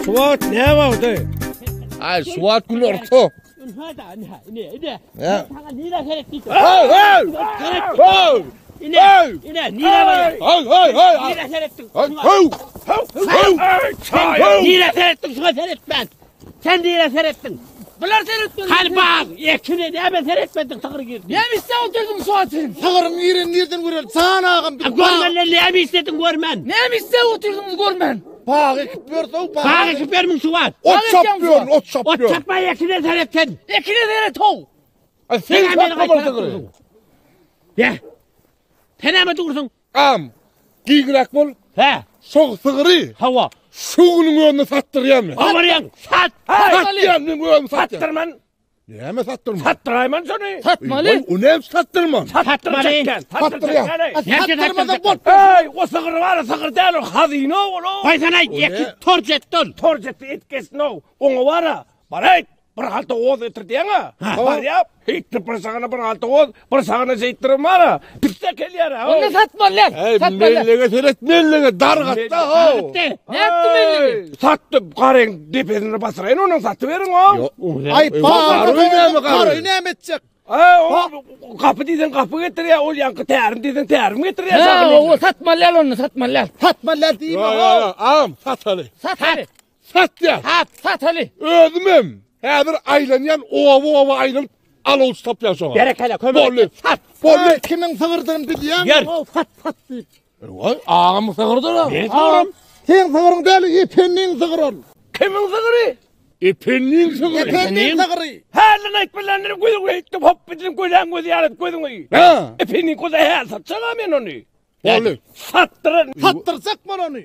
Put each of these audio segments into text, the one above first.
Suat ne vardı? Ay Suat gün orta. Ne? Ya. Sana nila seyrettik. Hey hey. Hey. İne nila var. Hey. Nila seyrettik. Nila seyrettik şuna seyretmen. Sen nila seyrettin. Bular seyretmedin. Hadi bak. Ekini ne ben seyretmedim sağır girdi. Ne mi iste oturdum Suat'ın? Sağırın yerini nereden görüyor? Sana ağam bir Görmenle ne mi istedin görmen? Ne mi iste oturdunuz görmen? Bağ ekip verse bağ. Bak ekip vermin Suat. Ot çapıyor, ot Ot çapıyor. çapmayı ekine seyrettin. Ekine seyret o. Ay Sen sen beni kapma kaçırıp sağırı. durdun. Ya. Sen mi dursun? Ağam. Giygrak bol. He. Soğuk sığırı. Hava. Şuğunun önüne sattırıyan mı? Havaryan. Sat. Sattıryan mı bu önüne sattıryan? Sattırman. Ne mi sattırma? Sattırayman seni. Satmalı. O ne sattırma? Sattırmayacakken. Sattıryan. Sattırmadan bot. Hey, o sığır var, sığır değil o. Hazine o. Koy sana ne? iki torcettin. Torcetti etkesin o. Onu var. Bana et. Bir halta oğuz etirdiyen ha. Var ya. Hiç bir sağına bir halta oğuz. Bir sağına zeytirim var. Piste geliyor ha. Onu satmalı. Hey Satmalı. mellege seyret mellege dar katta ha. Ne yaptı belli? Sattı. Karen depesini basırayın onu sattı verin o. Ay bağ. Karı ne edecek? O kapı dedin kapı getir ya. O yankı terim dedin terim getir ya. Ha o satmalı onu satmalı. Satma la değil mi ha? Ağam sat hadi. Sat hadi. Sat ya. Sat hadi. Özümüm. Hedir aylanyan ova aylan alol stopyan sonra. Gerek hele kömür. Bollu. Sat. Bollu kimin sığırdığını biliyorum. Yer. Sat deyip. Vay ağam sığırdı lan. Ben sığırım. Sen sığırın değil ipenin sığırın. Kimin sığırı? İpenin sığırı. İpenin sığırı. Hâlına ekberlerini koydun koydun. Hop bitin koydan koydu yarat koydun koydu. Ha. İpenin koydu her satsana ben onu. Bollu. Sattırın. Sattırsak mı onu?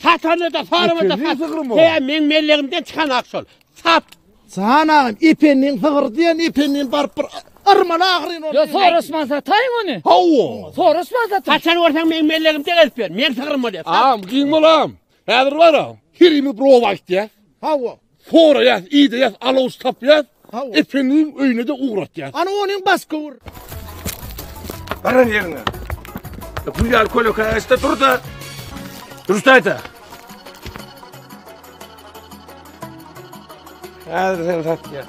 Satanı da sarımı da İpenin sığırı mı o? sat. He men mellerimden çıkan aksol. Sat. Sana ipenin sığırı diyen ipenin barpır. Armana ağrın onu. Ya sonra Osman satayım onu. Havu. Sonra Osman satayım. Kaçan orsan men mellerimden elpiyor. Men sığırım o diye. Ağam kim olam? Hedir var ha. Hirimi prova işte. Havu. Sonra yaz, iyi de yaz, alol stop yaz. İpenin önüne de uğrat yaz. Ana onun baskı uğur. Varın yerine. Pul alkol kayasta dur da. Durustayta. Hadi sen sat ya.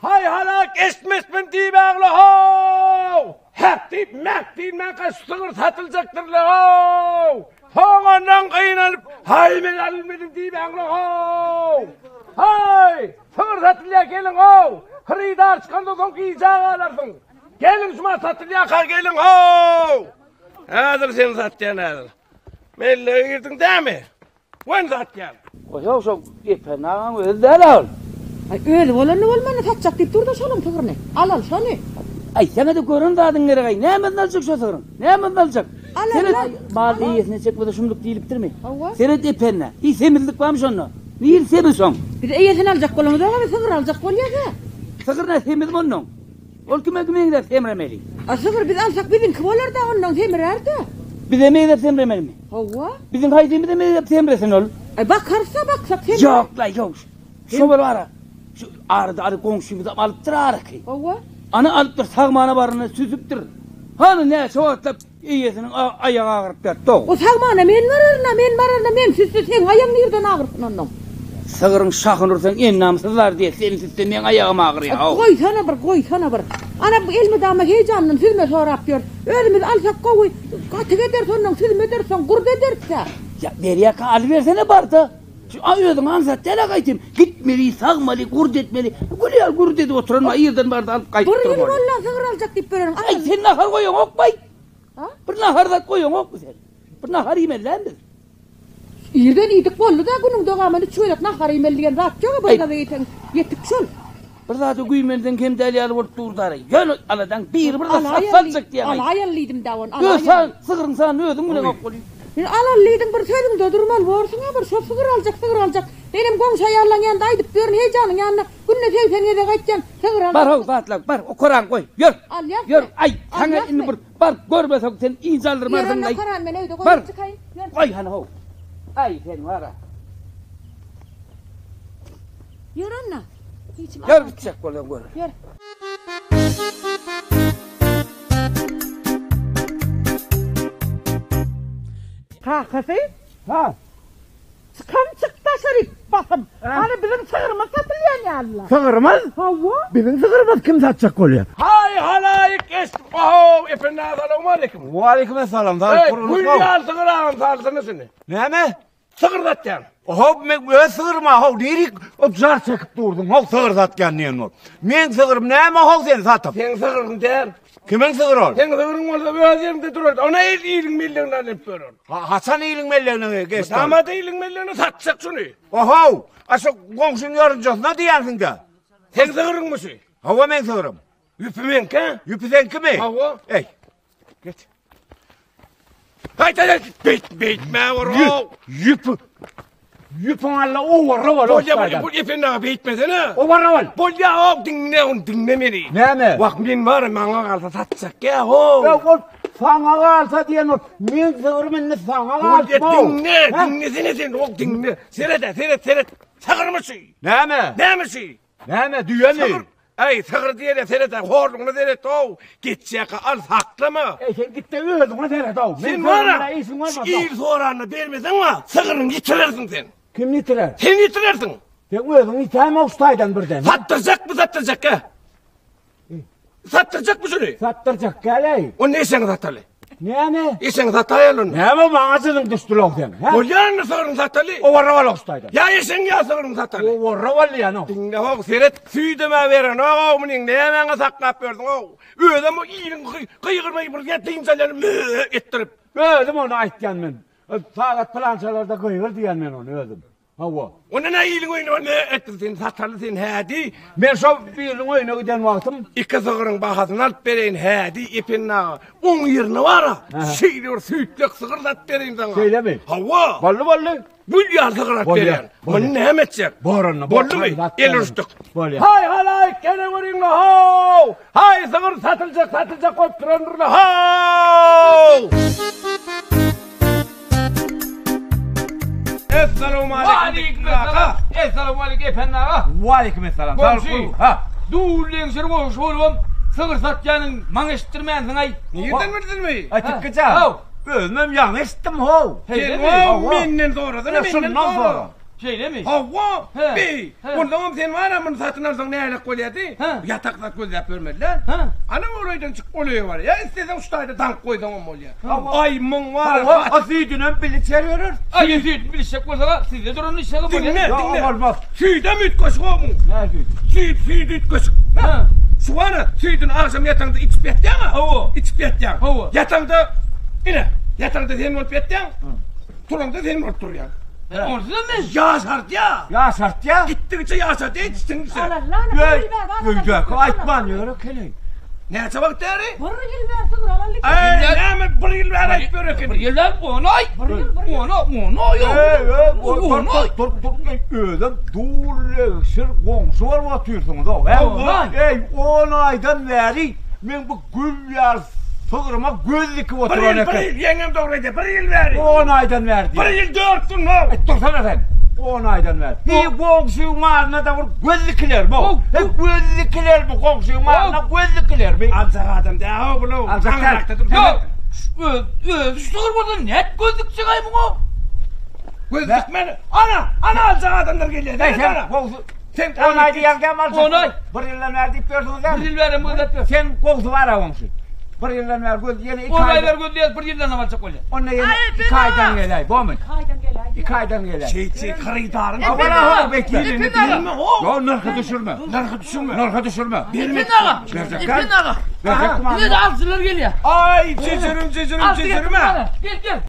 Hay halak esmesmen deyip ağlı ho! Hep deyip mek deyip mek sığır satılacaktır la ho! Soğandan kıyınlanıp hay men alınmadım deyip ağlı ho! Hay! Sığır satılaya gelin ho! Hıridar çıkanda son kıyıcağı alarsın. Gelin şuma satılaya kal gelin ho! Hazır sen satacaksın hazır. Melle girdin değil mi? Ben satacaksın. O çok fena öyle al. Ay öyle olanı olmanı satacak deyip durdu şolum tığırını. Al şunu. Ay sana da görün dadın nereye? Ne hemen alacak şu sığırın? Ne hemen alacak? Al, Senet al. bazı iyisine çekmede şumluk değilip mi? Hava. Senet epenne. İyi semizlik varmış onunla. Niye semiz Bir de iyisini alacak kolunu da bir sığır alacak kol ya da. Sığır ne semiz mi onun? Ol kime de semremeli. A sığır biz alsak bizim kıvalar da ondan semirer de. Bir de meyde semremeli mi? Hava. Bizim haydemi de meyde semresin ol. Ay bakarsa baksak semirer. Yok la yok. Şu böyle ara. Şu arı komşumu da alıp dur ara ki. Hava. Ana alıp dur sağmana barını süzüptür. Hani ne çoğatlap iyisinin ayağı ağırıp der. O sağmana men vararına men süslü sen ayağını yerden ağırsın ondan. Sığırın şahın ursan en namsızlar diye senin süslemeyen ayağım ağır ya. Koy sana bir. Ana bu elmi dama heyecanla süzme sonra yapıyor. Ölümüz alsak koy. Katık edersen ondan süzme edersen kurd ederse. Ya beriye kal versene barda. Şu ayıyordun ansat dele kaytım. Gitmeli, sağmalı, kurd etmeli. Gülüyor kurd dedi oturan ayırdan barda alıp kaytıp Dur durma. yürü valla sığır alacak deyip böyle. Ay sen nahar koyun ok bay. Ha? Bir nahar da koyun ok mu sen? Bir nahar yemellendir. İyiden iyiydik bollu da günün doğamını çöylek nahar yemelligen rahat yok. Burada da yetik şol. Bir daha da güymelden kim deli alıp durdarı. Yön aladan bir da satacak diye. Al hayalliydim davon. Gör sen sığırın sana ödün mü ne ok oluyor? Alallıydım bir sözüm de durmal borsun ha bir şu sığır alacak. Benim komşu ayarlan yanında aydıp diyorum heyecanın yanına. Günne sevsen yere kaçacaksın sığır alacak. Bar ho batlak bar o Kur'an koy. Yör. Al yaz. Yör ay Al sana yaz inni mı? bir bar görmesek sen incaldır Yarın mardın da ay. Kur'an ben evde Bar. koyup çıkayım. Koy hani ho. Ay sen var ha. Yürü anne. Gör bitecek kolay gör. Yürü. Ha kafayı? Ha. Çıkan çık taşarıp. Hani bizim sığırımız satılıyor ya Allah. Sığırımız? Hava. Bizim sığırımız kim satacak oluyor? Hay halayık est. Oh, efendim assalamu aleyküm. Ve aleykümselam. Hey, kulyar sığır ağam salsını seni. Ne mi? Sığırdatcan. Oho, ben sığırma, ho, derik, zar çekip durdum, ho, sığır satken neyin ol. Men sığırım, ne mi ho seni satıp? Sen sığırın der. Kimin sığır ol? Sen sığırın olsa öz yerimde durur. Ona iyiliğin milyondan alıp verir. Hasan iyiliğin melleğine geçti. Damat iyiliğin milyonu satacak şunu. Oho, aşk komşun yarıncasına diyensin de. Sen sığırın mısın? Hava men sığırım. Yüpümen ki? Yüpü sen kimi? Hava. Ey, geç. Haydi bitme vur o. Yüpü. Yüpün alla o var o Bu efendim bitmesene. O var. Bu ya o dinle beni. Ne mi? Bak ben var bana kalsa satacak ya o. Ya o sana kalsa diyen o. Men sığırımın ne sana kalsa o. Dinlesene sen o dinle. Seyret. Sağır mısın? Ne mi? Ne misin? Ne mi? Düğe mi? Ay sağır diye de seyret. Horluğunu seyret o. Gidecek al saklı mı? Sen git de öldün seyret o. Sen var ya. İyi soranı vermesen mi? Sağırını yitirirsin sen. Kim yitirer? Sen yitirirsin. Sen öldün itayım ustaydan birden. Sattıracak ha? Sattıracak mı şunu? Sattıracak gel. O ne sen sattalı? Ne mi? İsen sattayalın. Ne mi mağazının düştü lan sen? O yarın sağırın sattalı. O var ustaydan. Ya isen ya sağırın sattalı. O var ya no. Dinle o seyret süydüme veren o munin ne hemen saklap verdin o. Ödem o iyinin kıyırmayı buraya dinselerimi ettirip. Öldüm onu aytken ben. Saat plançalarda kıyır diyen ben onu öldüm. Hava. Ona ne iyinin oyunu ne ettirdin sattalı sen hadi. Ben şu birinin oyuna giden vaktim. İki sığırın bahasını alıp vereyim hadi ipin nağı. 10 yerini var ha. Şeyler sütlük sığırlat vereyim sana. Söyle mi? Hava. Ballı. Bu yar sığırlat vereyim. Bunu ne hem edecek? Boranla. Bollu mu? El uçtuk. Böyle. Hay halay gene vurayım la ho. Hay sığır satılacak koyup durandır la ho. Esselamu aleyküm. Esselamu aleyküm efendim ağa. Ve aleykümselam. Komşu. Duğullen şer boş oğlum. Sığır satcanın bana eşittirmeyensin ay. Nereden bildin mi? Açıkça. Ölmem yanlıştım ho. Sen o minnen doğradın minnen doğradın. Şeyle mi? Hava, He, bey, he. ondan sen var ya bunu satın alsan ne alak koyuyordu? Yatakta koyuyor vermediler. Anam oradan çık oluyor var ya, istesen ustayda tank koydun o molya. Ay mın var ya. Asıydın bile çeriyoruz. Ay yüzü bilişecek olsa siz de durun işe kabul Dinle, dinle. Olmaz. Süyde müt koş o mu? Ne diyorsun? Süyd üt koş. Şu var ya, süydün akşam yatağında iç bet ya mı? Hava. İç bet ya. Hava. Yatağında, yine, yatağında senin ol bet ya. Turanda senin ol tur ya. Onu size mi? Yağ şart ya. Ya şart ya. Gittikçe yağ şart ya, içtin sen. Allah lan. Öldü. Aytman yürü keley. Ne çabuk değeri? Barı gel ver sığır alalım. Ay ne mi bir yıl verip börek. Yıllar onay. Onu yok. Öldüm. Doğrulaşır komşu var mı atıyorsunuz o? Ey 10 aydan beri ben bu gül yar sığırıma gözlükü oturan Bir yıl yengem doğruydu. Bir yıl veri. 10 aydan verdi. Bir yıl 4 gün ne? Dursana efendim. 10 aydan ver. Bir komşuyun malına da vur gözlükler bu. Hep gözlükler bu komşuyun malına gözlükler bu. Alacak adam da ha bunu. Alacak. Yok. Sığır burada net gözlük çıkayım o. Gözlük beni. Ana alacak adamlar geliyor. Sen komşu. Sen 10 ayda yangam alsın. 10 ay. Bir yıldan verdi ipiyorsunuz ya. Bir yıl verin bu da. Sen komşu var ha komşu. Bir yıldan ver göz yeni 2 10 ay aydan. ver gözlüğe bir yıldan alacak olacak. Onunla yeni 2 aydan gelay. Bu mu? Haydan gel haydan. 2 aydan gelay. Şey kırıydarın. Bana bekle. Bilme o. Ya narka düşürme. Narkı düşünme. Narka düşürme. İpin ağa. İpin ağa. Verecek mi? Ne de alsınlar geliyor. Ay cicirim Al, cicirim ha. Gel.